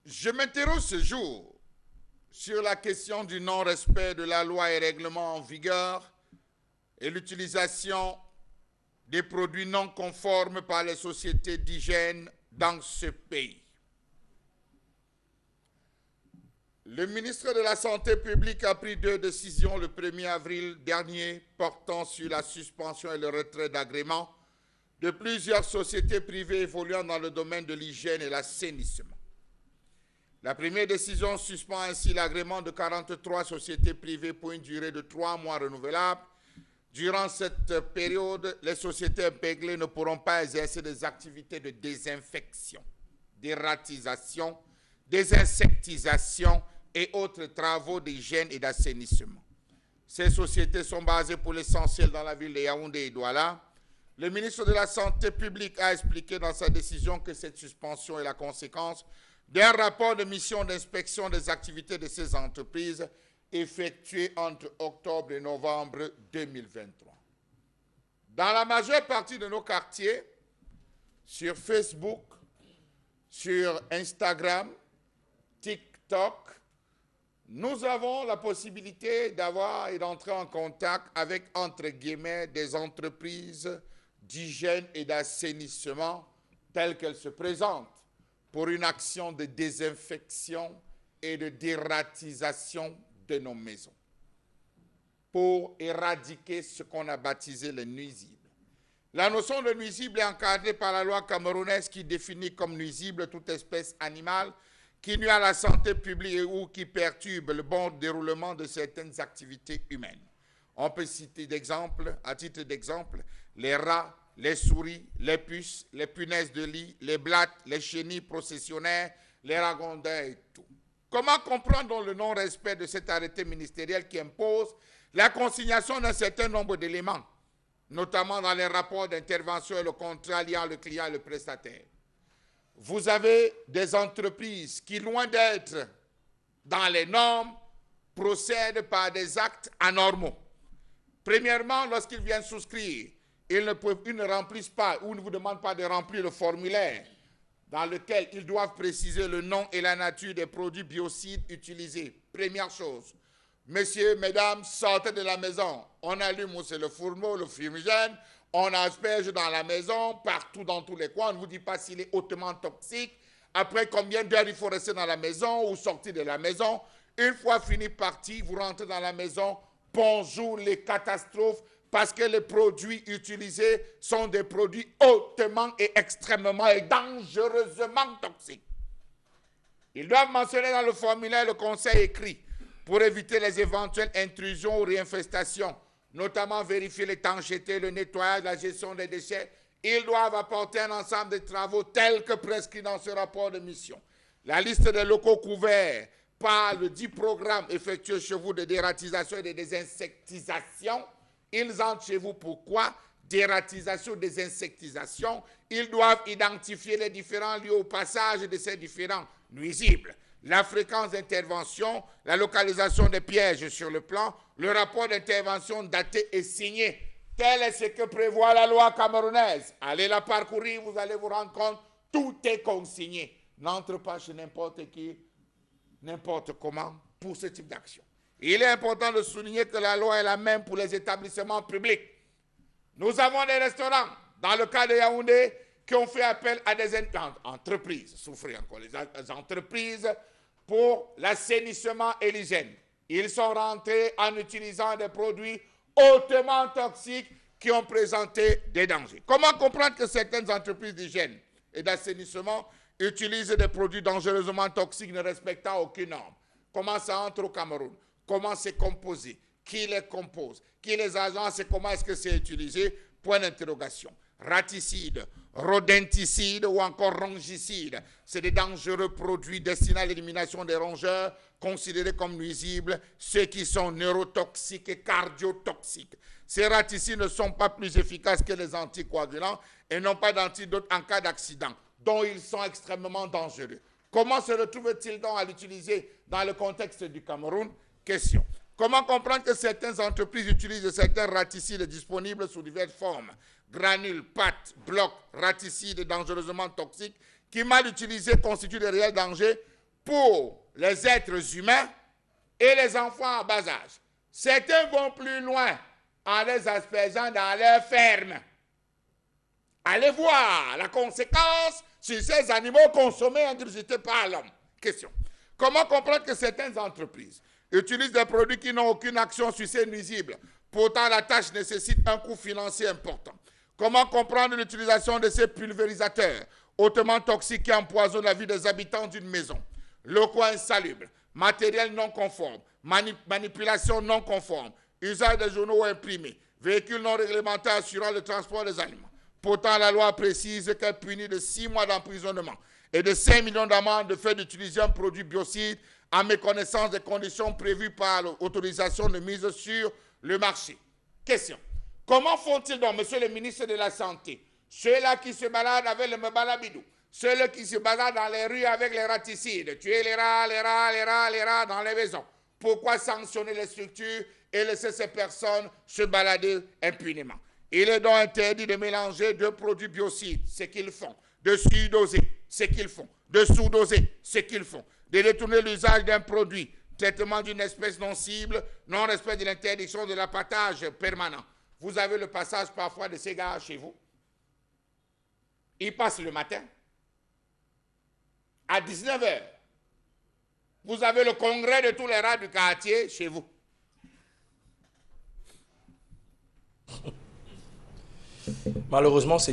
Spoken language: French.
Je m'interroge ce jour sur la question du non-respect de la loi et règlements en vigueur et l'utilisation des produits non conformes par les sociétés d'hygiène dans ce pays. Le ministre de la Santé publique a pris 2 décisions le 1er avril dernier portant sur la suspension et le retrait d'agrément de plusieurs sociétés privées évoluant dans le domaine de l'hygiène et l'assainissement. La première décision suspend ainsi l'agrément de 43 sociétés privées pour une durée de 3 mois renouvelable. Durant cette période, les sociétés épinglées ne pourront pas exercer des activités de désinfection, d'ératisation, désinsectisation et autres travaux d'hygiène et d'assainissement. Ces sociétés sont basées pour l'essentiel dans la ville de Yaoundé et Douala. Le ministre de la Santé publique a expliqué dans sa décision que cette suspension est la conséquence d'un rapport de mission d'inspection des activités de ces entreprises effectué entre octobre et novembre 2023. Dans la majeure partie de nos quartiers, sur Facebook, sur Instagram, TikTok, nous avons la possibilité d'avoir et d'entrer en contact avec, entre guillemets, des entreprises d'hygiène et d'assainissement telles qu'elles se présentent pour une action de désinfection et de dératisation de nos maisons, pour éradiquer ce qu'on a baptisé les nuisibles. La notion de nuisible est encadrée par la loi camerounaise qui définit comme nuisible toute espèce animale qui nuit à la santé publique ou qui perturbe le bon déroulement de certaines activités humaines. On peut citer à titre d'exemple, les rats, les souris, les puces, les punaises de lit, les blattes, les chenilles processionnaires, les ragondins et tout. Comment comprendre donc le non-respect de cet arrêté ministériel qui impose la consignation d'un certain nombre d'éléments, notamment dans les rapports d'intervention et le contrat liant le client et le prestataire? Vous avez des entreprises qui, loin d'être dans les normes, procèdent par des actes anormaux. Premièrement, lorsqu'ils viennent souscrire, ils ne remplissent pas ou ne vous demandent pas de remplir le formulaire dans lequel ils doivent préciser le nom et la nature des produits biocides utilisés. Première chose, messieurs, mesdames, sortez de la maison. On allume le fourneau, le fumigène, on asperge dans la maison, partout dans tous les coins. On ne vous dit pas s'il est hautement toxique, après combien d'heures il faut rester dans la maison ou sortir de la maison. Une fois fini parti, vous rentrez dans la maison, bonjour les catastrophes, parce que les produits utilisés sont des produits hautement et extrêmement et dangereusement toxiques. Ils doivent mentionner dans le formulaire le conseil écrit pour éviter les éventuelles intrusions ou réinfestations, notamment vérifier l'étanchéité, le nettoyage, la gestion des déchets. Ils doivent apporter un ensemble de travaux tels que prescrits dans ce rapport de mission. La liste des locaux couverts par le dit programme effectué chez vous de dératisation et de désinsectisation. Ils entrent chez vous pourquoi? Dératisation, désinsectisation. Ils doivent identifier les différents lieux au passage de ces différents nuisibles. La fréquence d'intervention, la localisation des pièges sur le plan, le rapport d'intervention daté et signé. Tel est ce que prévoit la loi camerounaise. Allez la parcourir, vous allez vous rendre compte, tout est consigné. N'entre pas chez n'importe qui, n'importe comment, pour ce type d'action. Il est important de souligner que la loi est la même pour les établissements publics. Nous avons des restaurants, dans le cas de Yaoundé, qui ont fait appel à des entreprises, souffrez encore, les entreprises pour l'assainissement et l'hygiène. Ils sont rentrés en utilisant des produits hautement toxiques qui ont présenté des dangers. Comment comprendre que certaines entreprises d'hygiène et d'assainissement utilisent des produits dangereusement toxiques ne respectant aucune norme? Comment ça entre au Cameroun? Comment c'est composé? Qui les compose? Qui les agence et comment est-ce que c'est utilisé? Point d'interrogation. Raticides, rodenticides ou encore rongicides. C'est des dangereux produits destinés à l'élimination des rongeurs considérés comme nuisibles, ceux qui sont neurotoxiques et cardiotoxiques. Ces raticides ne sont pas plus efficaces que les anticoagulants et n'ont pas d'antidote en cas d'accident, dont ils sont extrêmement dangereux. Comment se retrouve-t-il donc à l'utiliser dans le contexte du Cameroun? Question. Comment comprendre que certaines entreprises utilisent certains raticides disponibles sous diverses formes, granules, pâtes, blocs, raticides dangereusement toxiques, qui mal utilisés constituent de réels dangers pour les êtres humains et les enfants en bas âge. Certains vont plus loin en les aspergeant dans leurs fermes. Allez voir la conséquence sur ces animaux consommés et ingurgités par l'homme. Question. Comment comprendre que certaines entreprises utilisent des produits qui n'ont aucune action sur ces nuisibles? Pourtant, la tâche nécessite un coût financier important. Comment comprendre l'utilisation de ces pulvérisateurs hautement toxiques qui empoisonnent la vie des habitants d'une maison? Locaux insalubres, matériel non conforme, manipulation non conforme, usage des journaux imprimés, véhicules non réglementés assurant le transport des aliments. Pourtant, la loi précise qu'elle punit de 6 mois d'emprisonnement et de 5 millions d'amendes de fait d'utiliser un produit biocide en méconnaissance des conditions prévues par l'autorisation de mise sur le marché. Question. Comment font-ils donc, monsieur le ministre de la Santé, ceux-là qui se baladent avec le mebalabidou, ceux-là qui se baladent dans les rues avec les raticides, tuer les rats dans les maisons? Pourquoi sanctionner les structures et laisser ces personnes se balader impunément? Il est donc interdit de mélanger deux produits biocides, ce qu'ils font, de surdoser, ce qu'ils font, de sous-doser, ce qu'ils font, de détourner l'usage d'un produit, traitement d'une espèce non cible, non-respect de l'interdiction de l'abattage permanent. Vous avez le passage parfois de ces gars chez vous. Ils passent le matin à 19h. Vous avez le congrès de tous les rats du quartier chez vous. Malheureusement, c'est